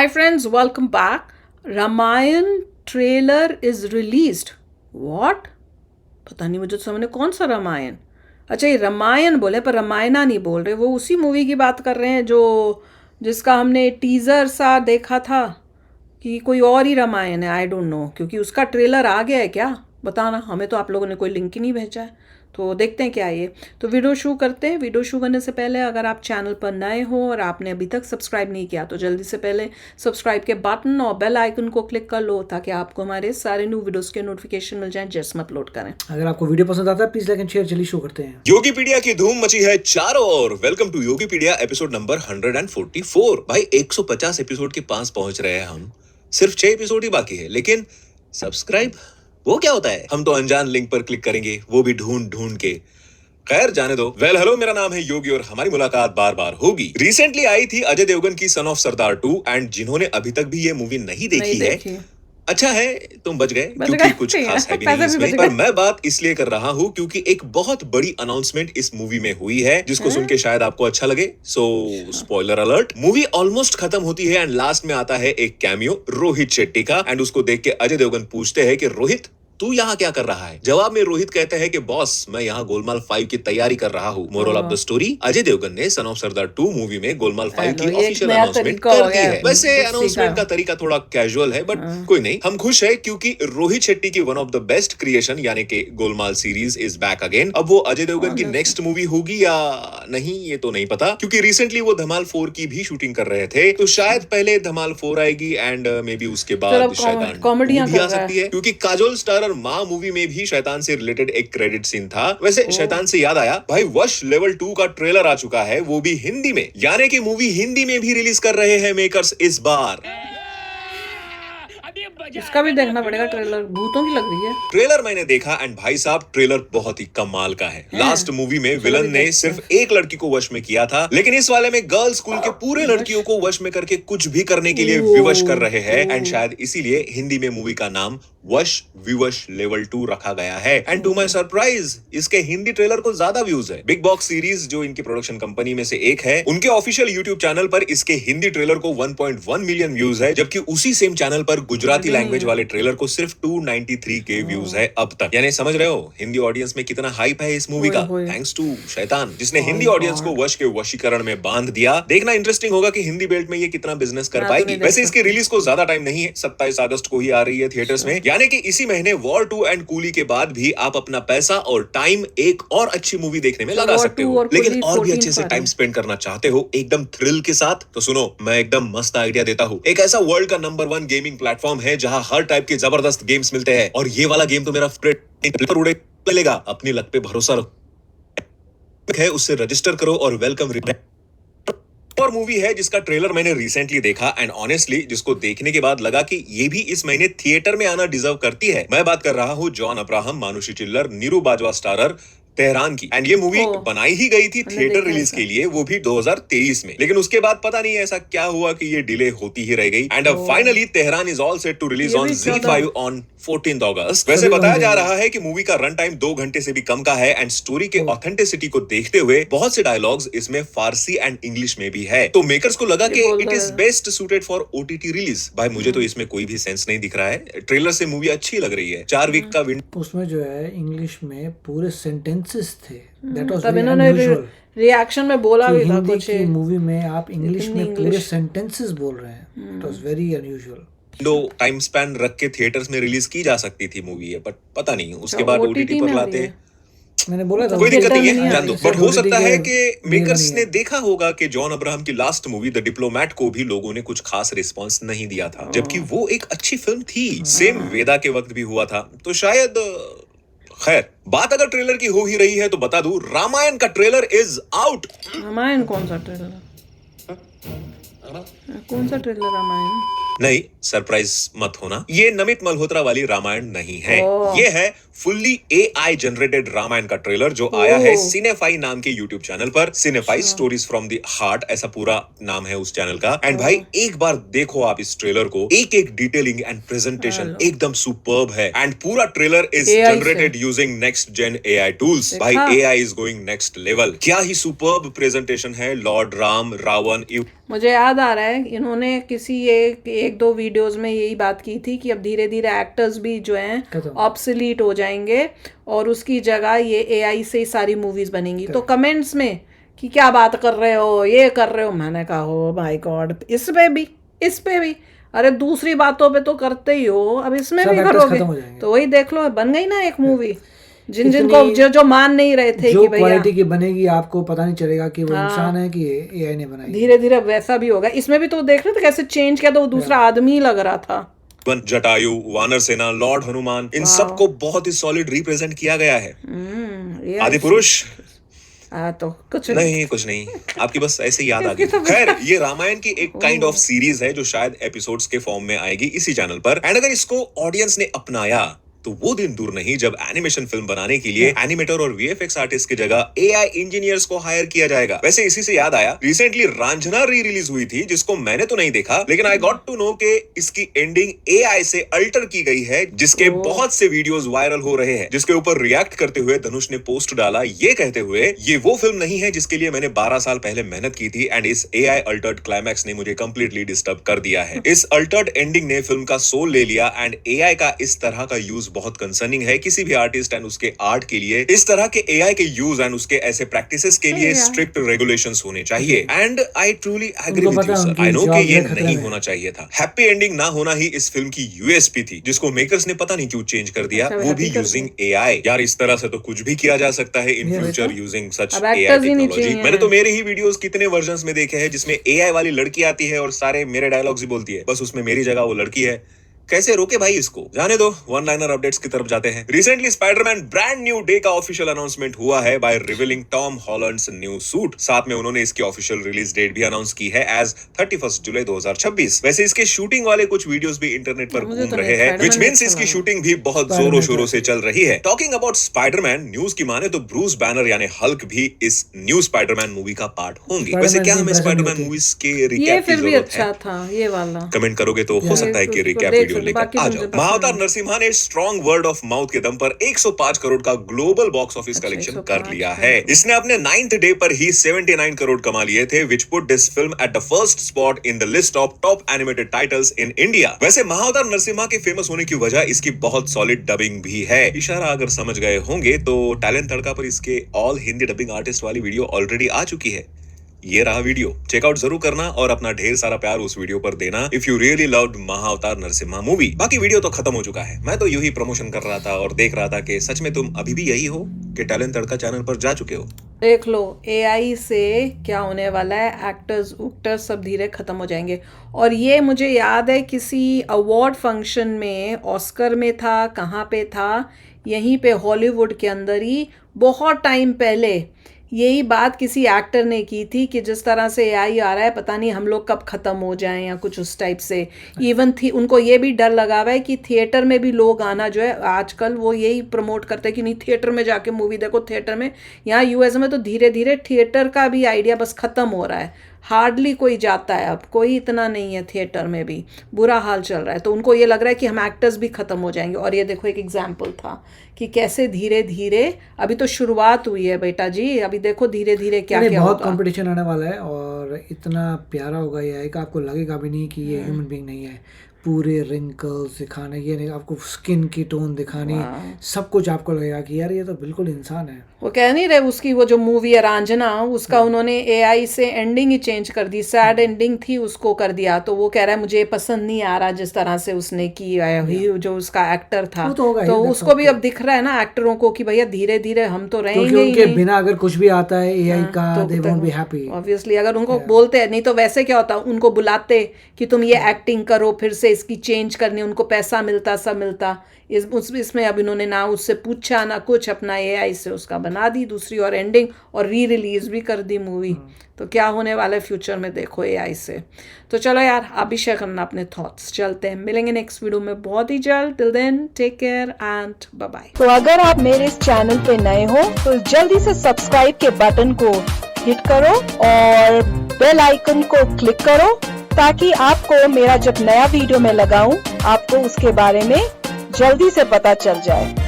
Hi friends, welcome back. Ramayan trailer is released. What? पता नहीं मुझे तो समझ में कौन सा रामायण. अच्छा ये रामायण बोले पर रामायणा नहीं बोल रहे. वो उसी मूवी की बात कर रहे हैं जो जिसका हमने टीजर सा देखा था कि कोई और ही रामायण है. आई डोंट नो क्योंकि उसका ट्रेलर आ गया है क्या. बताना. हमें तो आप लोगों ने कोई लिंक ही नहीं भेजा है. तो देखते हैं क्या है ये. तो वीडियो शुरू करते हैं. वीडियो शुरू करने से पहले अगर आप चैनल पर नए हो और आपने अभी तक सब्सक्राइब नहीं किया तो जल्दी से पहले सब्सक्राइब के बटन और बेल आइकन को क्लिक कर लो ताकि आपको हमारे सारे न्यू वीडियोस के नोटिफिकेशन मिल जाएं जैसे हम अपलोड करें. अगर आपको वीडियो पसंद आता है प्लीज लाइक एंड शेयर. चलिए शुरू करते हैं. योगीपीडिया की धूम मची है चारों ओर. Welcome to Yogipedia episode number 144. भाई 150 एपिसोड के पास पहुंच रहे हैं हम. सिर्फ 6 एपिसोड ही बाकी है. लेकिन सब्सक्राइब वो क्या होता है. हम तो अनजान लिंक पर क्लिक करेंगे, वो भी ढूंढ ढूंढ के. खैर जाने दो. हेलो, मेरा नाम है योगी और हमारी मुलाकात बार बार होगी. रिसेंटली आई थी अजय देवगन की सन ऑफ सरदार 2 एंड जिन्होंने अभी तक भी ये मूवी नहीं देखी है, अच्छा है तुम बच गए क्योंकि कुछ खास है भी नहीं इसमें. पर मैं बात इसलिए कर रहा हूँ क्योंकि एक बहुत बड़ी अनाउंसमेंट इस मूवी में हुई है जिसको सुन के शायद आपको अच्छा लगे. सो स्पॉइलर अलर्ट. मूवी ऑलमोस्ट खत्म होती है एंड लास्ट में आता है एक कैमियो रोहित शेट्टी का. एंड उसको देख के अजय देवगन पूछते हैं कि रोहित तू यहाँ क्या कर रहा है. जवाब में रोहित कहते हैं कि बॉस मैं यहाँ गोलमाल 5 की तैयारी कर रहा हूँ. Moral of the story, Ajay Devgn ने सन ऑफ सरदार 2 मूवी में गोलमाल 5 की ऑफिशियल अनाउंसमेंट कर दी है. वैसे अनाउंसमेंट का तरीका थोड़ा कैजुअल है बट कोई नहीं, हम खुश है क्योंकि रोहित शेट्टी की one of the best creation यानी कि Golmaal series is back again. अब वो अजय देवगन की नेक्स्ट मूवी होगी या नहीं ये तो नहीं पता क्योंकि रिसेंटली वो धमाल 4 की भी शूटिंग कर रहे थे. तो शायद पहले धमाल 4 आएगी एंड मे बी उसके बाद शैतान कॉमेडी भी आ सकती है क्योंकि काजोल स्टारर माँ मूवी में भी शैतान से रिलेटेड एक क्रेडिट सीन था. वैसे शैतान से याद आया भाई वश लेवल 2 का ट्रेलर आ चुका है, वो भी हिंदी में. यानी कि मूवी हिंदी में भी रिलीज कर रहे हैं मेकर्स इस बार. इसका भी देखना पड़ेगा. ट्रेलर भूतों की लग रही है. ट्रेलर मैंने देखा एंड भाई साहब ट्रेलर बहुत ही कमाल का है. लास्ट मूवी में विलन ने सिर्फ एक लड़की को वश में किया था लेकिन इस वाले में गर्ल्स स्कूल के पूरे लड़कियों को वश में करके कुछ भी करने के लिए विवश कर रहे हैं. एंड शायद इसीलिए हिंदी में मूवी का नाम वश विवश लेवल 2 रखा गया है. एंड टू माय सरप्राइज इसके हिंदी ट्रेलर को ज्यादा व्यूज है. बिग बॉक्स सीरीज जो इनकी प्रोडक्शन कंपनी में से एक है, उनके ऑफिशियल यूट्यूब चैनल पर इसके हिंदी ट्रेलर को 1.1 मिलियन व्यूज है, जबकि उसी सेम चैनल पर गुजराती लैंग्वेज वाले ट्रेलर को सिर्फ 293 के व्यूज है अब तक. यानी समझ रहे हो हिंदी ऑडियंस में कितना हाइप है इस मूवी का. थैंक्स टू शैतान जिसने हिंदी ऑडियंस को वश के वशीकरण में बांध दिया. देखना इंटरेस्टिंग होगा कि हिंदी बेल्ट में ये कितना बिजनेस कर पाएगी. वैसे इसके रिलीज को ज्यादा टाइम नहीं है, 27 अगस्त को ही आ रही है थिएटर्स में. यानी कि इसी महीने वॉर 2 एंड कूली के बाद भी आप अपना पैसा और टाइम एक और अच्छी मूवी देखने में लगा सकते हो. लेकिन और भी अच्छे से टाइम स्पेंड करना चाहते हो एकदम थ्रिल के साथ तो सुनो मैं एकदम मस्त आइडिया देता हूँ. एक ऐसा वर्ल्ड का नंबर 1 गेमिंग प्लेटफॉर्म है जहां हर टाइप के जबरदस्त गेम्स मिलते हैं और ये वाला गेम तो मेरा फेवरेट उड़े मिलेगा. अपनी लक पे भरोसा रखो है, उससे रजिस्टर करो और वेलकम. और मूवी है जिसका ट्रेलर मैंने रिसेंटली देखा एंड ऑनेस्टली जिसको देखने के बाद लगा कि ये भी इस महीने थिएटर में आना डिजर्व करती है. मैं बात कर रहा हूँ जॉन अब्राहम, मानुषी चिल्लर, नीरू बाजवा स्टारर तेहरान की. एंड ये मूवी बनाई ही गई थी थिएटर रिलीज के लिए, वो भी 2023 में. लेकिन उसके बाद पता नहीं ऐसा क्या हुआ कि ये डिले होती ही रह गई. एंड अब finally Tehran is all set to release on ZEE5 on 14th August. वैसे बताया जा रहा है कि मूवी का रन टाइम 2 घंटे से भी कम का है एंड स्टोरी के ऑथेंटिसिटी को देखते हुए बहुत से डायलॉग्स इसमें फारसी एंड इंग्लिश में भी है. तो मेकर्स को लगा कि it is best suited for OTT release. भाई मुझे तो इसमें कोई भी सेंस नहीं दिख रहा है. ट्रेलर से मूवी अच्छी लग रही है. 4 वीक का उसमें जो है इंग्लिश में पूरे सेंटेंसेस थे. दैट वाज तब इन्होंने रिएक्शन में बोला भी था कुछ की मूवी में आप इंग्लिश में पूरे सेंटेंसेस बोल रहे हैं. It was very unusual. Time span रख के थिएटर्स में रिलीज की जा सकती थी मूवी है बट पता नहीं उसके बाद OTT पर लाते. मैंने बोला था कोई दिक्कत नहीं है, जान दो. बट हो सकता है कि मेकर्स ने देखा होगा कि जॉन अब्राहम की लास्ट मूवी द डिप्लोमैट को भी लोगों ने कुछ खास रिस्पांस नहीं दिया था जबकि वो एक अच्छी फिल्म थी. सेम वेदा के वक्त भी हुआ था तो शायद. खैर बात अगर ट्रेलर की हो ही रही है तो बता दूं रामायण का ट्रेलर इज आउट. रामायण कौन सा ट्रेलर? कौन सा ट्रेलर रामायण? नहीं, सरप्राइज मत होना, ये नमित मल्होत्रा वाली रामायण नहीं है। ओह। ये है फुल्ली AI जनरेटेड रामायण का ट्रेलर जो आया है सिनेफाई नाम के YouTube चैनल पर। सिनेफाई स्टोरीज फ्रॉम द हार्ट ऐसा पूरा नाम है उस चैनल का। एंड भाई एक बार देखो आप इस ट्रेलर को, एक एक डिटेलिंग एंड प्रेजेंटेशन एकदम सुपर्ब है। एंड पूरा ट्रेलर इज AI से। Generated using next gen AI tools. भाई देखा? AI is going next level. क्या ही सुपर्ब प्रेजेंटेशन है। लॉर्ड राम, रावण, मुझे याद आ रहा है इन्होंने किसी एक दो वीडियोस में यही बात की थी कि अब धीरे धीरे एक्टर्स भी जो हैं खत्म। ऑब्सोलीट हो जाएंगे और उसकी जगह ये AI से ही सारी मूवीज बनेंगी। तो कमेंट्स में कि क्या बात कर रहे हो, ये कर रहे हो, मैंने कहा हो माय गॉड, इस पे भी अरे दूसरी बातों पे तो करते ही हो, अब इसमें सब भी actors करोगे खत्म हो जाएंगे। तो वही देख लो, बन गई ना एक मूवी। इतनी- जिनको जो मान नहीं रहे थे जो कि भैया क्वालिटी की बनेगी आपको पता नहीं चलेगा कि वो हाँ। इंसान है कि AI ने बनाई है। धीरे धीरे वैसा भी होगा। इसमें भी तो देख रहे थे कैसे चेंज किया, तो वो दूसरा आदमी लग रहा था। जटायु, वानर सेना, लॉर्ड हनुमान, इन सबको बहुत ही सॉलिड रिप्रेजेंट किया गया है। आदि पुरुष तो कुछ नहीं, कुछ नहीं, आपकी बस ऐसे ही याद आ गई। खैर, ये रामायण की एक काइंड ऑफ सीरीज है जो शायद एपिसोड्स के फॉर्म में आएगी इसी चैनल पर। एंड अगर इसको ऑडियंस ने अपनाया तो वो दिन दूर नहीं जब एनिमेशन फिल्म बनाने के लिए एनिमेटर और VFX आर्टिस्ट की जगह AI इंजीनियर्स को हायर किया जाएगा। वैसे इसी से याद आया, रिसेंटली रांझना री रिलीज हुई थी जिसको मैंने तो नहीं देखा, लेकिन आई गॉट टू नो कि इसकी एंडिंग AI से अल्टर की गई है, जिसके बहुत से वीडियोस वायरल हो रहे हैं। जिसके ऊपर रिएक्ट करते हुए धनुष ने पोस्ट डाला ये कहते हुए, ये वो फिल्म नहीं है जिसके लिए मैंने 12 साल पहले मेहनत की थी एंड इस AI अल्टर्ड क्लाइमैक्स ने मुझे कंप्लीटली डिस्टर्ब कर दिया है। इस अल्टर्ड एंडिंग ने फिल्म का सोल ले लिया एंड AI का इस तरह का यूज बहुत कंसर्निंग है किसी भी आर्टिस्ट एंड उसके आर्ट के लिए। इस तरह के AI के यूज एंड उसके ऐसे प्रैक्टिसेस के लिए स्ट्रिक्ट रेगुलेशंस होने चाहिए। And I truly agree with you sir, I know कि ये नहीं होना चाहिए था। हैप्पी एंडिंग ना होना ही इस फिल्म की USP थी, जिसको मेकर्स ने पता नहीं क्यों चेंज कर दिया, वो भी यूजिंग AI। यार इस तरह से तो कुछ भी किया जा सकता है इन फ्यूचर यूजिंग सच अब AI actors ही नहीं टेक्नोलॉजी। चाहिए। मैंने तो मेरे ही वीडियोस कितने वर्जन्स में देखे हैं जिसमें AI वाली लड़की आती है और सारे मेरे डायलॉग्स ही बोलती है, बस उसमें मेरी जगह वो लड़की है। कैसे रोके भाई इसको? जाने दो, वन लाइनर अपडेट्स की तरफ जाते हैं। Recently Spiderman brand new day का ऑफिशियल अनाउंसमेंट हुआ है by revealing Tom Holland's new suit. साथ में उन्होंने इसकी ऑफिशियल रिलीज डेट भी अनाउंस की है एज 31 जुलाई 2026। वैसे इसके शूटिंग वाले कुछ वीडियोस भी इंटरनेट पर मुझे घूम तो रहे नहीं, हैं, Spider-Man विच मींस अच्छा इसकी लगा। शूटिंग भी बहुत जोरों शोरों से चल रही है। टॉकिंग अबाउट स्पाइडरमैन, न्यूज की माने तो ब्रूस बैनर यानी हल्क भी इस न्यू स्पाइडरमैन मूवी का पार्ट होंगे। वैसे क्या हमें स्पाइडरमैन मूवीज के ये रिकैप की फिर भी जरूरत अच्छा है? था ये वाला। कमेंट करोगे तो हो सकता है कि उसको रिकैप देख वीडियो सकते, लेकर बाकी आ तो जाओ। मुझे महाअवतार पसंद नरसिम्हा ने स्ट्रॉन्ग वर्ड ऑफ माउथ के दम पर 105 करोड़ का ग्लोबल बॉक्स ऑफिस अच्छा, कलेक्शन 105 कर लिया है। इसने अपने 9th डे पर ही 79 करोड़ कमा लिए थे, which put this film at the first spot in the list of top animated titles in India. वैसे महाअवतार नरसिम्हा के फेमस होने की वजह इसकी बहुत सॉलिड डबिंग भी है। इशारा अगर समझ गए होंगे तो टैलेंट तड़का पर इसके ऑल हिंदी डबिंग आर्टिस्ट वाली वीडियो ऑलरेडी आ चुकी है। ये रहा वीडियो, चेकआउट जरूर करना और अपना ढेर सारा प्यार उस वीडियो पर देना if you really loved महाअवतार Narasimha movie. बाकी वीडियो तो खत्म हो चुका है, मैं तो यूं ही प्रमोशन कर रहा था और देख रहा था कि सच में तुम अभी भी यही हो कि टैलेंट तड़का चैनल पर जा चुके हो। देख लो AI से क्या होने वाला है, एक्टर्स उक्टर्स सब धीरे खत्म हो जाएंगे। और ये मुझे याद है किसी अवार्ड फंक्शन में, ऑस्कर में था, कहाँ पे था, यहीं पे हॉलीवुड के अंदर ही बहुत टाइम पहले यही बात किसी एक्टर ने की थी कि जिस तरह से AI आ रहा है पता नहीं हम लोग कब ख़त्म हो जाएं या कुछ उस टाइप से। इवन थी उनको ये भी डर लगा हुआ है कि थिएटर में भी लोग आना जो है, आजकल वो यही प्रमोट करते हैं कि नहीं थिएटर में जाके मूवी देखो। थिएटर में यहाँ US में तो धीरे धीरे थिएटर का भी आइडिया बस ख़त्म हो रहा है, हार्डली कोई जाता है, अब कोई इतना नहीं है थिएटर में भी, बुरा हाल चल रहा है। तो उनको ये लग रहा है कि हम एक्टर्स भी ख़त्म हो जाएंगे। और ये देखो एक एग्जाम्पल था कि कैसे धीरे धीरे, अभी तो शुरुआत हुई है बेटा जी, अभी देखो धीरे धीरे क्या क्या बहुत होगा। कंपटीशन आने वाला है और इतना प्यारा होगा ये कि आपको लगेगा भी नहीं कि ये ह्यूमन बीइंग नहीं है। पूरे रिंकल्स दिखाने, ये नहीं आपको स्किन की टोन दिखानी, सब कुछ आपको लगेगा कि यार ये तो बिल्कुल इंसान है। वो कह नहीं रहे उसकी वो जो मूवी है रांझना, उसका उन्होंने AI से एंडिंग ही चेंज कर दी, सैड एंडिंग थी उसको कर दिया। तो वो कह रहा है मुझे पसंद नहीं आ रहा जिस तरह से उसने की है, जो उसका एक्टर था। वो तो होगा ही, तो that's उसको भी okay। अब दिख रहा है ना एक्टरों को कि भैया धीरे धीरे हम तो क्योंकि रहेंगे ही उनके नहीं। बिना अगर कुछ भी आता है AI का, तो they won't be happy. Obviously अगर उनको बोलते हैं, नहीं तो वैसे क्या होता, उनको बुलाते कि तुम ये एक्टिंग करो, फिर से इसकी चेंज करनी, उनको पैसा मिलता, सब मिलता। इसमें अब इन्होंने ना उससे पूछा ना कुछ, अपना AI से उसका बना दी दूसरी और एंडिंग, और रिलीज भी कर दी मूवी। तो क्या होने वाला है फ्यूचर में देखो AI से। तो चलो यार, आप भी शेयर करना अपने थॉट्स। चलते हैं, मिलेंगे नेक्स्ट वीडियो में बहुत ही जल्द। Till then take care and bye bye. तो अगर आप मेरे इस चैनल पे नए हो तो जल्दी से सब्सक्राइब के बटन को हिट करो और बेल आइकन को क्लिक करो, ताकि आपको मेरा जब नया वीडियो मैं लगाऊं आपको उसके बारे में जल्दी से पता चल जाए।